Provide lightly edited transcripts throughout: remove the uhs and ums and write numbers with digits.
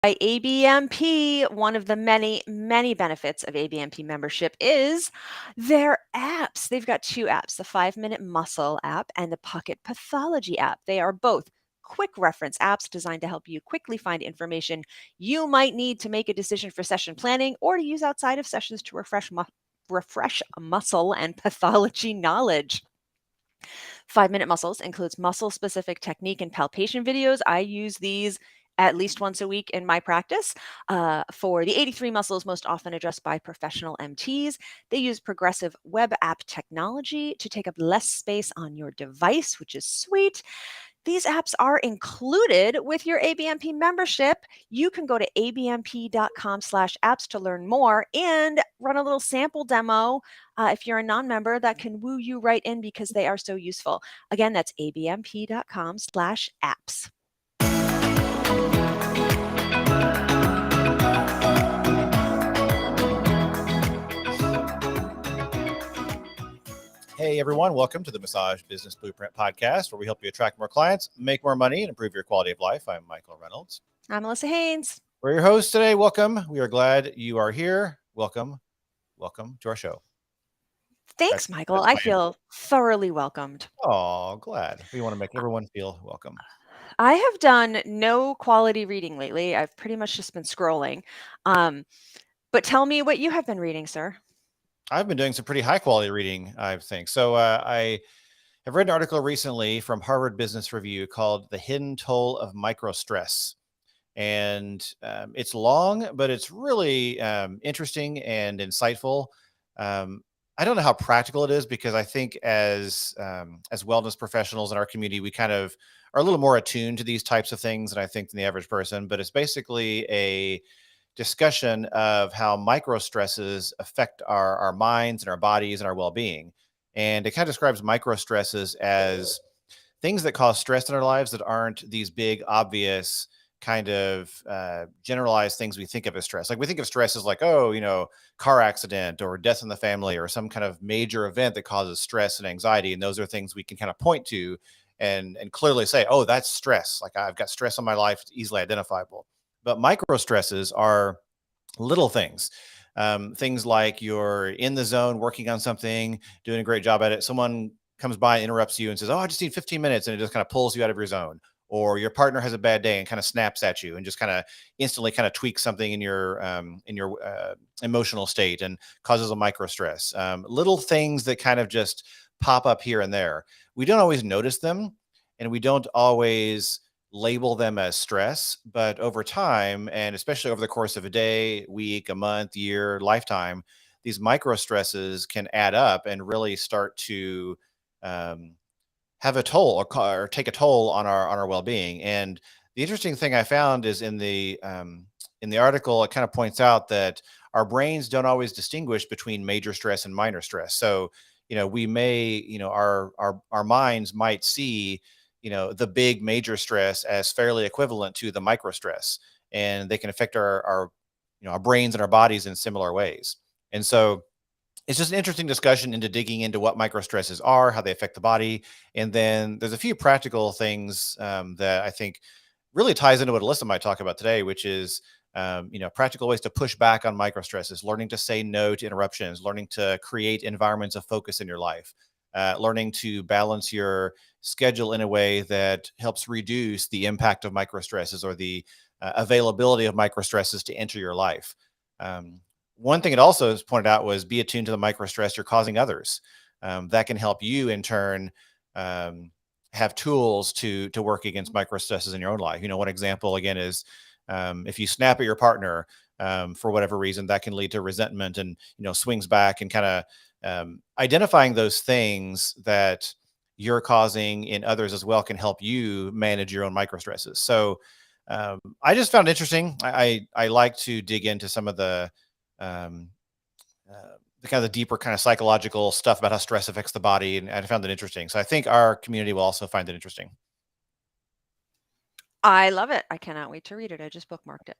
By ABMP, one of the many, many benefits of ABMP membership is their apps. They've got two apps, the 5-Minute Muscle app and the Pocket Pathology app. They are both quick reference apps designed to help you quickly find information you might need to make a decision for session planning or to use outside of sessions to refresh muscle and pathology knowledge. 5-Minute Muscles includes muscle-specific technique and palpation videos. I use these at least once a week in my practice for the 83 muscles most often addressed by professional MTs. They use progressive web app technology to take up less space on your device, which is sweet. These apps are included with your ABMP membership. You can go to abmp.com/apps to learn more and run a little sample demo if you're a non-member that can woo you right in because they are so useful. Again, that's abmp.com/apps. Hey everyone, welcome to the Massage Business Blueprint Podcast, where we help you attract more clients, make more money, and improve your quality of life. I'm Michael Reynolds. I'm Melissa Haynes. We're your hosts today. Welcome. We are glad you are here. Welcome to our show. Thanks, Michael. I feel thoroughly welcomed. Oh, glad. We want to make everyone feel welcome. I have done no quality reading lately. I've pretty much just been scrolling. But tell me what you have been reading, sir. I've been doing some pretty high quality reading, I think. So I have read an article recently from Harvard Business Review called The Hidden Toll of Microstress. And it's long, but it's really interesting and insightful. I don't know how practical it is because I think as wellness professionals in our community, we kind of are a little more attuned to these types of things than I think than the average person. But it's basically a discussion of how micro stresses affect our minds and our bodies and our well-being. And it kind of describes micro stresses as things that cause stress in our lives that aren't these big, obvious kind of generalized things we think of as stress. Like we think of stress as like, oh, car accident or death in the family or some kind of major event that causes stress and anxiety. And those are things we can kind of point to and clearly say, oh, that's stress. Like I've got stress in my life, it's easily identifiable. But micro stresses are little things. Things like you're in the zone, working on something, doing a great job at it. Someone comes by and interrupts you and says, oh, I just need 15 minutes. And it just kind of pulls you out of your zone. Or your partner has a bad day and kind of snaps at you and just kind of instantly kind of tweaks something in your emotional state and causes a micro stress. Little things that kind of just pop up here and there. We don't always notice them and we don't always label them as stress, but over time, and especially over the course of a day, week, a month, year, lifetime, these micro stresses can add up and really start to have a toll or take a toll on our well-being. And the interesting thing I found is in the article, it kind of points out that our brains don't always distinguish between major stress and minor stress. So, we may, our minds might see the big major stress as fairly equivalent to the micro stress, and they can affect our brains and our bodies in similar ways. And so it's just an interesting discussion into digging into what micro stresses are, how they affect the body. And then there's a few practical things that I think really ties into what Alyssa might talk about today, which is practical ways to push back on micro stresses, learning to say no to interruptions, learning to create environments of focus in your life. Learning to balance your schedule in a way that helps reduce the impact of micro stresses or the availability of micro stresses to enter your life. One thing it also has pointed out was be attuned to the micro stress you're causing others. That can help you in turn have tools to work against micro stresses in your own life. One example again is if you snap at your partner for whatever reason, that can lead to resentment and swings back and kind of identifying those things that you're causing in others as well can help you manage your own micro stresses. So I just found it interesting. I like to dig into some of the kind of the deeper kind of psychological stuff about how stress affects the body, and I found it interesting. So I think our community will also find it interesting. I love it. I cannot wait to read it. I just bookmarked it.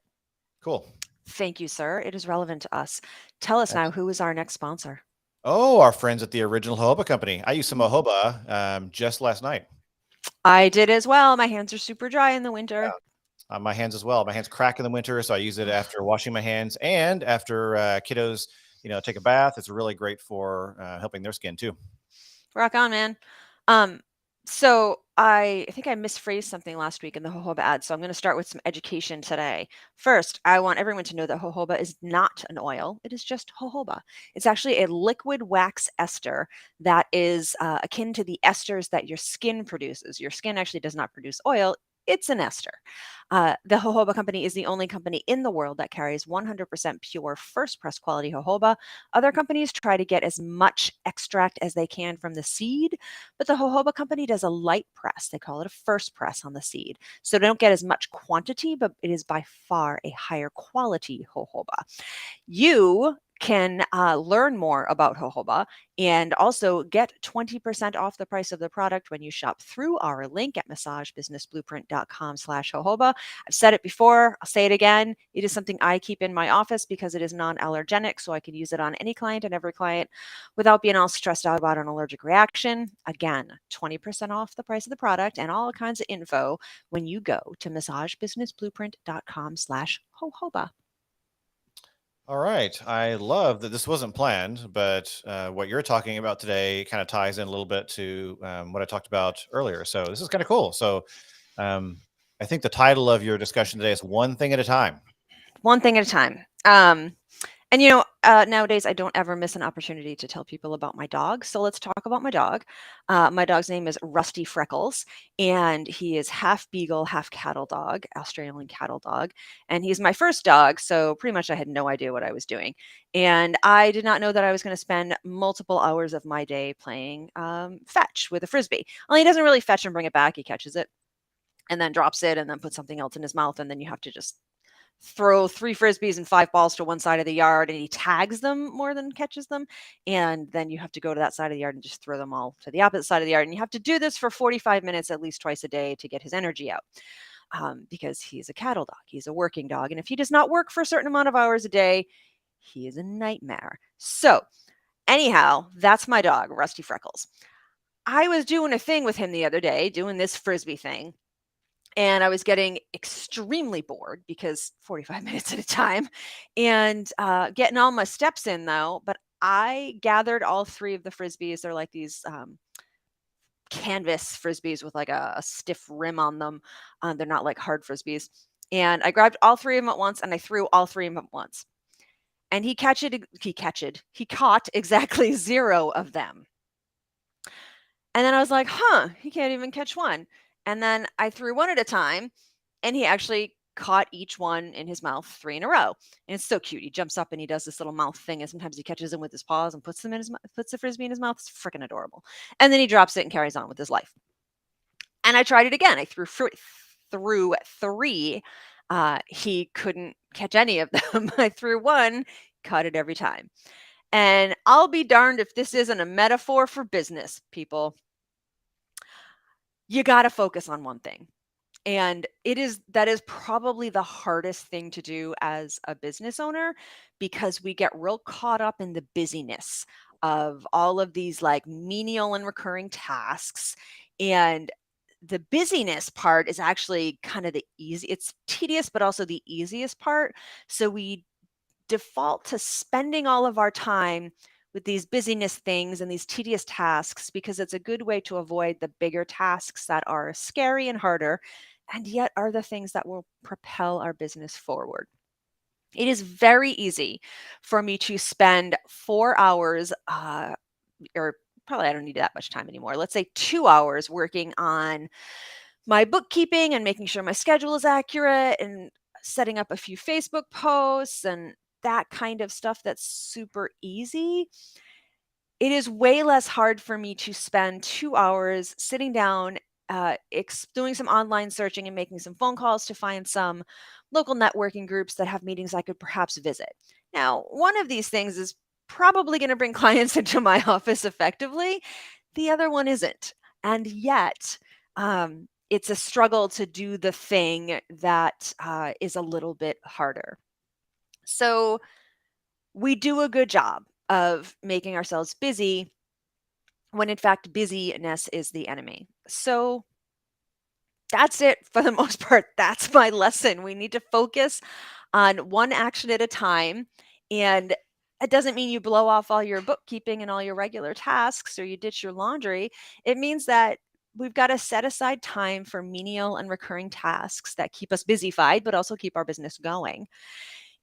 Cool. Thank you, sir. It is relevant to us. Tell us now, who is our next sponsor? Oh, our friends at the original jojoba company. I used some jojoba just last night. I did as well. My hands are super dry in the winter. on my hands as well. My hands crack in the winter, so I use it after washing my hands and after kiddos, take a bath. It's really great for helping their skin too. Rock on, man. Um, so I think I misphrased something last week in the jojoba ad, so I'm going to start with some education today. First, I want everyone to know that jojoba is not an oil. It is just jojoba. It's actually a liquid wax ester that is akin to the esters that your skin produces. Your skin actually does not produce oil. It's an ester. The jojoba company is the only company in the world that carries 100% pure first press quality jojoba. Other companies try to get as much extract as they can from the seed, but the jojoba company does a light press. They call it a first press on the seed. So they don't get as much quantity, but it is by far a higher quality jojoba. You can learn more about jojoba and also get 20% off the price of the product when you shop through our link at massagebusinessblueprint.com/jojoba. I've said it before, I'll say it again. It is something I keep in my office because it is non-allergenic, so I can use it on any client and every client without being all stressed out about an allergic reaction. Again, 20% off the price of the product and all kinds of info when you go to massagebusinessblueprint.com/jojoba. All right. I love that this wasn't planned, but what you're talking about today kind of ties in a little bit to what I talked about earlier. So this is kind of cool. So um, I think the title of your discussion today is One Thing at a Time. One thing at a time. And nowadays I don't ever miss an opportunity to tell people about my dog. So let's talk about my dog. My dog's name is Rusty Freckles, and he is half beagle, half cattle dog, Australian cattle dog. And he's my first dog, so pretty much I had no idea what I was doing. And I did not know that I was going to spend multiple hours of my day playing fetch with a frisbee. Well, he doesn't really fetch and bring it back. He catches it and then drops it and then puts something else in his mouth, and then you have to just throw 3 frisbees and 5 balls to one side of the yard, and he tags them more than catches them. And then you have to go to that side of the yard and just throw them all to the opposite side of the yard. And you have to do this for 45 minutes at least twice a day to get his energy out. Because he's a cattle dog, he's a working dog. And if he does not work for a certain amount of hours a day, he is a nightmare. So anyhow, that's my dog, Rusty Freckles. I was doing a thing with him the other day, doing this frisbee thing. And I was getting extremely bored because 45 minutes at a time and getting all my steps in though. But I gathered all 3 of the frisbees. They're like these canvas frisbees with like a stiff rim on them. They're not like hard frisbees. And I grabbed all 3 of them at once and I threw all 3 of them at once. And he caught exactly 0 of them. And then I was like, he can't even catch one. And then I threw one at a time, and he actually caught each one in his mouth 3 in a row. And it's so cute. He jumps up and he does this little mouth thing, and sometimes he catches them with his paws and puts the frisbee in his mouth. It's freaking adorable. And then he drops it and carries on with his life. And I tried it again. I threw 3. He couldn't catch any of them. I threw 1, caught it every time. And I'll be darned if this isn't a metaphor for business, people. You got to focus on one thing. And that is probably the hardest thing to do as a business owner, because we get real caught up in the busyness of all of these like menial and recurring tasks. And the busyness part is actually kind of it's tedious, but also the easiest part. So we default to spending all of our time with these busyness things and these tedious tasks because it's a good way to avoid the bigger tasks that are scary and harder, and yet are the things that will propel our business forward. It is very easy for me to spend 4 hours, or probably I don't need that much time anymore. Let's say 2 hours working on my bookkeeping and making sure my schedule is accurate and setting up a few Facebook posts and that kind of stuff that's super easy. It is way less hard for me to spend 2 hours sitting down, doing some online searching and making some phone calls to find some local networking groups that have meetings I could perhaps visit. Now, one of these things is probably going to bring clients into my office effectively. The other one isn't. And yet, it's a struggle to do the thing that is a little bit harder. So we do a good job of making ourselves busy when in fact busyness is the enemy. So That's it for the most part. That's my lesson. We need to focus on one action at a time. And it doesn't mean you blow off all your bookkeeping and all your regular tasks or you ditch your laundry. It means that we've got to set aside time for menial and recurring tasks that keep us busyfied, but also keep our business going.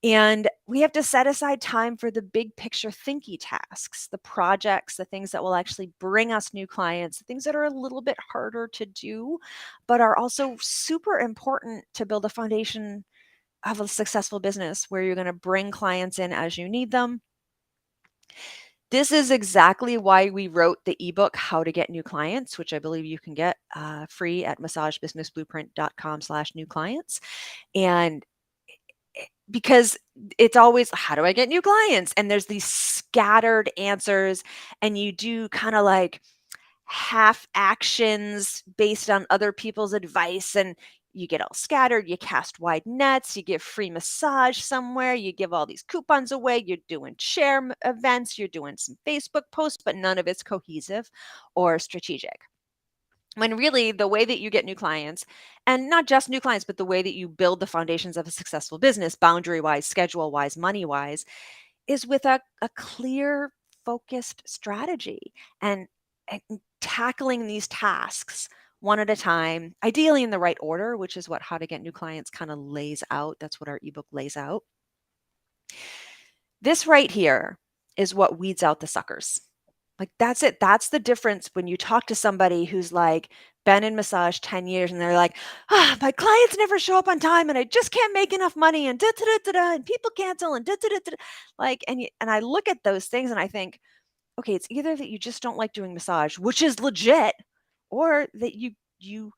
And we have to set aside time for the big picture thinky tasks, the projects, the things that will actually bring us new clients, the things that are a little bit harder to do, but are also super important to build a foundation of a successful business where you're going to bring clients in as you need them. This is exactly why we wrote the ebook, How to Get New Clients, which I believe you can get free at massagebusinessblueprint.com/new clients. And because it's always, how do I get new clients? And there's these scattered answers, and you do kind of like half actions based on other people's advice, and you get all scattered, you cast wide nets, you give free massage somewhere, you give all these coupons away, you're doing share events, you're doing some Facebook posts, but none of it's cohesive or strategic. When really the way that you get new clients, and not just new clients, but the way that you build the foundations of a successful business, boundary wise, schedule wise, money wise, is with a clear, focused strategy and tackling these tasks one at a time, ideally in the right order, which is what How to Get New Clients kind of lays out. That's what our ebook lays out. This right here is what weeds out the suckers. Like, that's it. That's the difference when you talk to somebody who's like been in massage 10 years and they're like, my clients never show up on time and I just can't make enough money and da da da da da and people cancel and da da da da. Like, and I look at those things and I think, okay, it's either that you just don't like doing massage, which is legit, or that you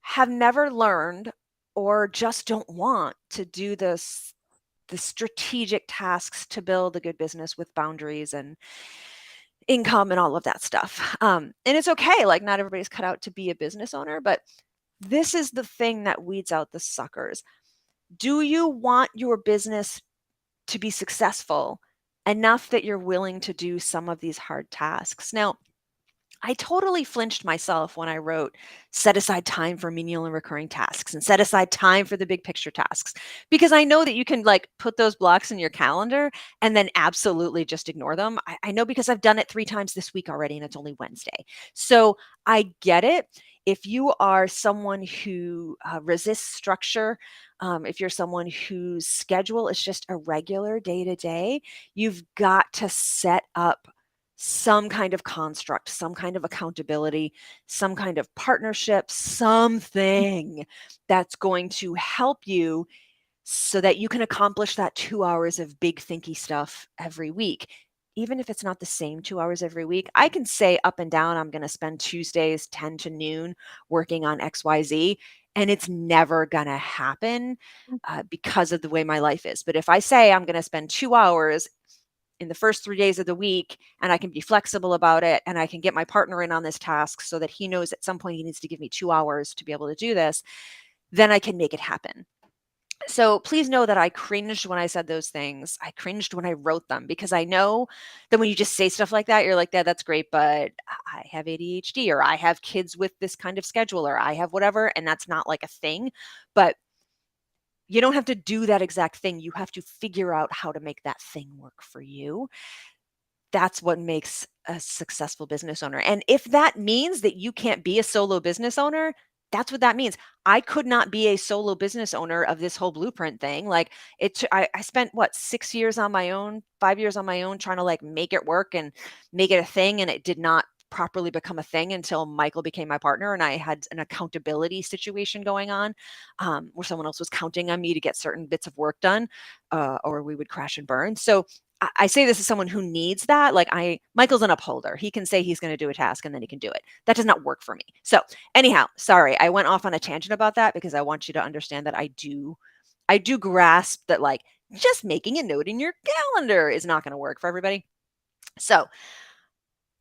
have never learned or just don't want to do the strategic tasks to build a good business with boundaries and income and all of that stuff. And it's okay. Like, not everybody's cut out to be a business owner, but this is the thing that weeds out the suckers. Do you want your business to be successful enough that you're willing to do some of these hard tasks? Now, I totally flinched myself when I wrote set aside time for menial and recurring tasks and set aside time for the big picture tasks, because I know that you can like put those blocks in your calendar and then absolutely just ignore them. I know because I've done it 3 times this week already and it's only Wednesday. So I get it. If you are someone who resists structure, if you're someone whose schedule is just a regular day to day, you've got to set up some kind of construct, some kind of accountability, some kind of partnership, something that's going to help you so that you can accomplish that 2 hours of big thinky stuff every week. Even if it's not the same 2 hours every week, I can say up and down, I'm going to spend Tuesdays 10 to noon working on XYZ, and it's never going to happen because of the way my life is. But if I say I'm going to spend 2 hours in the first 3 days of the week, and I can be flexible about it, and I can get my partner in on this task so that he knows at some point he needs to give me 2 hours to be able to do this, then I can make it happen. So please know that I cringed when I said those things. I cringed when I wrote them, because I know that when you just say stuff like that, you're like, yeah, that's great, but I have ADHD, or I have kids with this kind of schedule, or I have whatever, and that's not like a thing. But you don't have to do that exact thing. You have to figure out how to make that thing work for you. That's what makes a successful business owner. And if that means that you can't be a solo business owner, that's what that means. I could not be a solo business owner of this whole blueprint thing. Like, I spent what, 6 years on my own, 5 years on my own, trying to like make it work and make it a thing. And it did not properly become a thing until Michael became my partner and I had an accountability situation going on, where someone else was counting on me to get certain bits of work done, or we would crash and burn. So I say this as someone who needs that. Like, Michael's an upholder. He can say he's going to do a task and then he can do it. That does not work for me. So anyhow, sorry, I went off on a tangent about that because I want you to understand that I do grasp that, like, just making a note in your calendar is not going to work for everybody. So,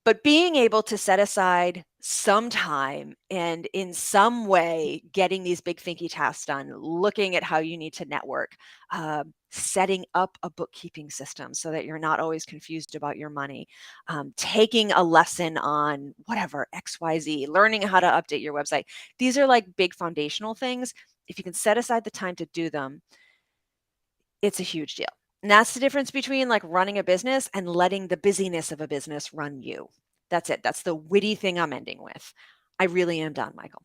But being able to set aside some time and in some way getting these big thinky tasks done, looking at how you need to network, setting up a bookkeeping system so that you're not always confused about your money, taking a lesson on whatever, XYZ, learning how to update your website. These are like big foundational things. If you can set aside the time to do them, it's a huge deal. And that's the difference between like running a business and letting the busyness of a business run you. That's it. That's the witty thing I'm ending with. I really am done, Michael.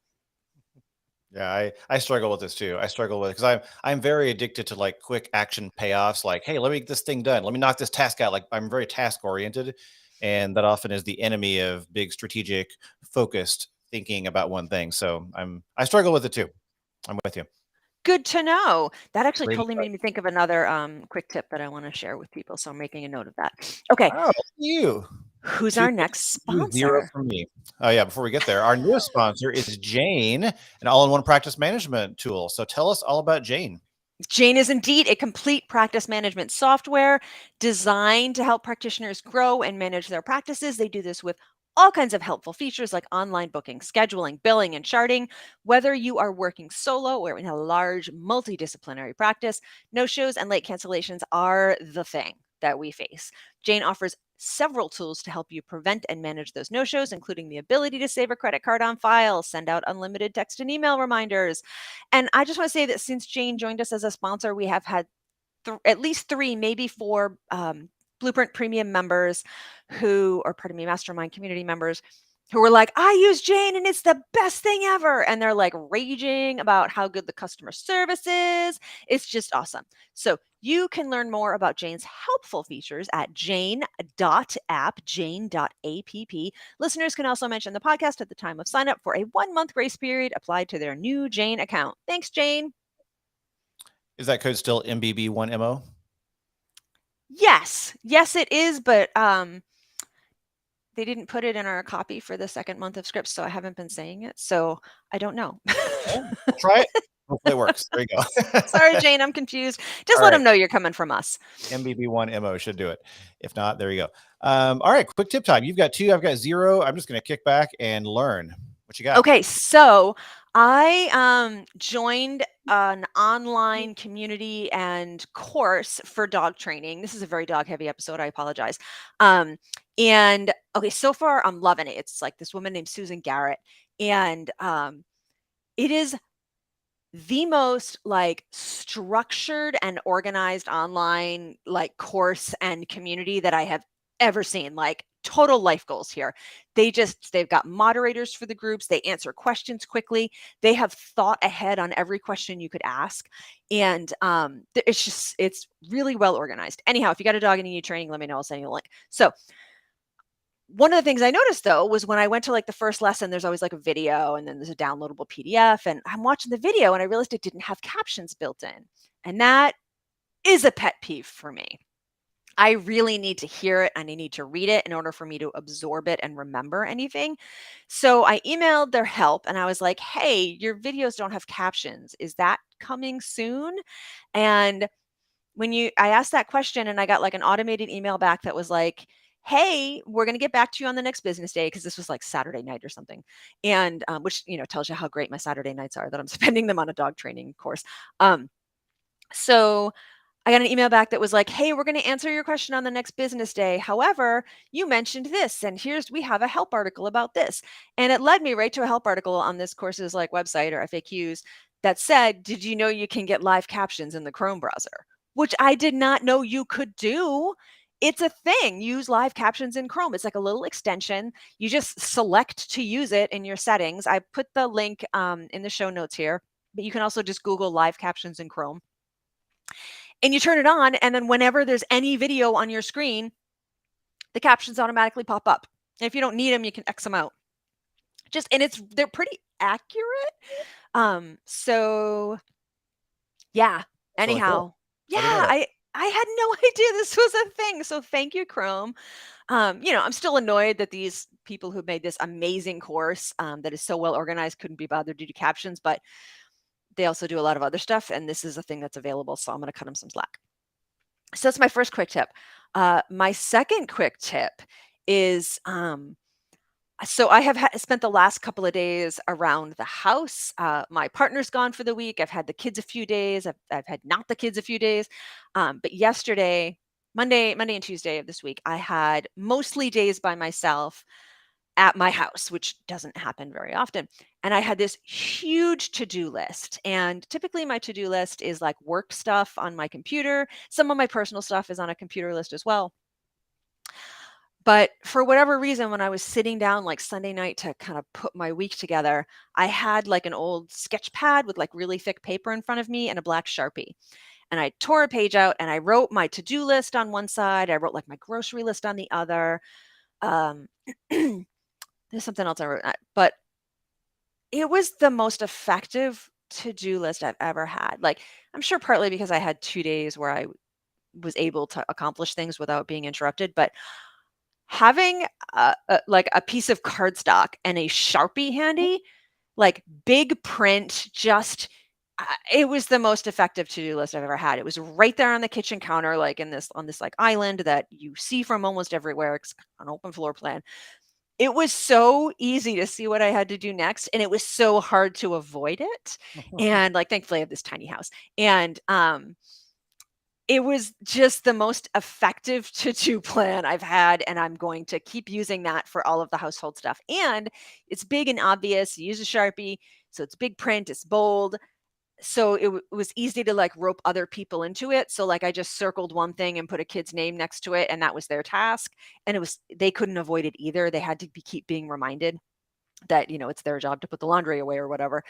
Yeah, I struggle with this too. I struggle with it because I'm very addicted to like quick action payoffs. Like, hey, let me get this thing done. Let me knock this task out. Like, I'm very task oriented, and that often is the enemy of big strategic, focused thinking about one thing. So I struggle with it too. I'm with you. Good to know. That actually Great totally advice. made me think of another quick tip that I want to share with people. So I'm making a note of that. Okay, Oh, you. who's Two our next two zero sponsor? from me. Oh yeah, before we get there, our newest sponsor is Jane, an all-in-one practice management tool. So tell us all about Jane. Jane is indeed a complete practice management software designed to help practitioners grow and manage their practices. They do this with all kinds of helpful features like online booking, scheduling, billing, and charting. Whether you are working solo or in a large multidisciplinary practice, no shows and late cancellations are the thing that we face. Jane offers several tools to help you prevent and manage those no shows, including the ability to save a credit card on file, send out unlimited text and email reminders. And I just want to say that since Jane joined us as a sponsor, we have had at least 3, maybe 4 Blueprint Premium members or pardon me, Mastermind community members who were like, I use Jane and it's the best thing ever. And they're like raging about how good the customer service is. It's just awesome. So you can learn more about Jane's helpful features at jane.app, jane.app. Listeners can also mention the podcast at the time of sign up for a 1-month grace period applied to their new Jane account. Thanks, Jane. Is that code still MBB1MO? Yes, it is, but they didn't put it in our copy for the second month of scripts, so I haven't been saying it. So I don't know. We'll try it. Hopefully it works. There you go. Sorry, Jane, I'm confused. Just All let right. them know you're coming from us. MBB1MO should do it. If not, there you go. All right, quick tip time. You've got 2, I've got 0. I'm just going to kick back and learn. What you got? Okay, so I joined an online community and course for dog training. This is a very dog heavy episode. I apologize. And okay, so far I'm loving it. It's like this woman named Susan Garrett, and it is the most like structured and organized online like course and community that I have ever seen. Like total life goals here. They've got moderators for the groups. They answer questions quickly. They have thought ahead on every question you could ask. And it's really well organized. Anyhow, if you got a dog and you need training, let me know. I'll send you a link. So one of the things I noticed though was when I went to like the first lesson, there's always like a video and then there's a downloadable PDF, and I'm watching the video and I realized it didn't have captions built in. And that is a pet peeve for me. I really need to hear it and I need to read it in order for me to absorb it and remember anything. So I emailed their help and I was like, hey, your videos don't have captions. Is that coming soon? And I asked that question and I got like an automated email back that was like, hey, we're going to get back to you on the next business day, because this was like Saturday night or something. And which, tells you how great my Saturday nights are, that I'm spending them on a dog training course. So I got an email back that was like, hey, we're going to answer your question on the next business day. However, you mentioned this, and we have a help article about this. And it led me right to a help article on this course's like website or FAQs that said, did you know you can get live captions in the Chrome browser? Which I did not know you could do. It's a thing. Use live captions in Chrome. It's like a little extension. You just select to use it in your settings. I put the link in the show notes here, but you can also just Google live captions in Chrome. And you turn it on, and then whenever there's any video on your screen, the captions automatically pop up. And if you don't need them, you can X them out. They're pretty accurate. So yeah. Anyhow, Really cool. yeah, I had no idea this was a thing. So thank you, Chrome. I'm still annoyed that these people who made this amazing course that is so well organized couldn't be bothered to do captions, but they also do a lot of other stuff, and this is a thing that's available, so I'm going to cut them some slack. So that's my first quick tip. My second quick tip is So I have spent the last couple of days around the house. My partner's gone for the week. I've had the kids a few days. I've had not the kids a few days. But yesterday, Monday and Tuesday of this week, I had mostly days by myself at my house, which doesn't happen very often. And I had this huge to-do list. And typically my to-do list is like work stuff on my computer. Some of my personal stuff is on a computer list as well. But for whatever reason, when I was sitting down like Sunday night to kind of put my week together, I had like an old sketch pad with like really thick paper in front of me and a black Sharpie. And I tore a page out and I wrote my to-do list on one side. I wrote like my grocery list on the other. Um, there's something else I wrote, but it was the most effective to-do list I've ever had. Like, I'm sure partly because I had 2 days where I was able to accomplish things without being interrupted, but having like a piece of cardstock and a Sharpie handy, like big print, just it was the most effective to-do list I've ever had. It was right there on the kitchen counter, like on this like island that you see from almost everywhere. It's an open floor plan. It was so easy to see what I had to do next, and it was so hard to avoid it. And like, thankfully, I have this tiny house, and it was just the most effective to-do plan I've had, and I'm going to keep using that for all of the household stuff. And it's big and obvious. You use a Sharpie, so it's big print, it's bold. So it was easy to like rope other people into it. So like I just circled one thing and put a kid's name next to it, and that was their task. And they couldn't avoid it either. They had to keep being reminded that, it's their job to put the laundry away or whatever.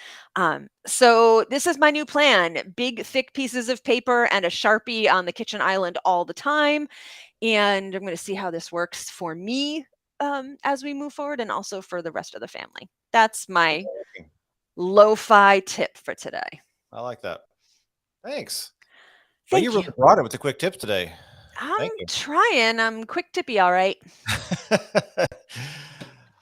So this is my new plan: big, thick pieces of paper and a Sharpie on the kitchen island all the time. And I'm going to see how this works for me as we move forward, and also for the rest of the family. That's my lo-fi tip for today. I like that. Thanks. Well, Thank you you. really brought it with the quick tips today. I'm Thank you. trying. I'm quick tippy, all right.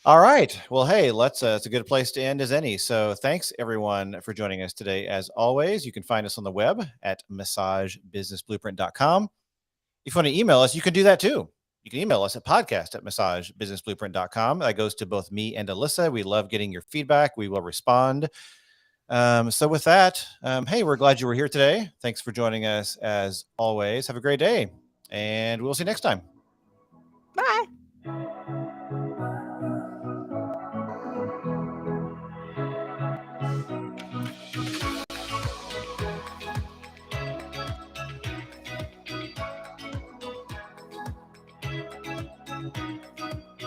All right. Well, hey, it's a good place to end as any. So thanks everyone for joining us today. As always, you can find us on the web at massagebusinessblueprint.com. If you want to email us, you can do that too. You can email us at podcast@massagebusinessblueprint.com. That goes to both me and Alyssa. We love getting your feedback. We will respond. So with that, hey, we're glad you were here today. Thanks for joining us as always. Have a great day, and we'll see you next time.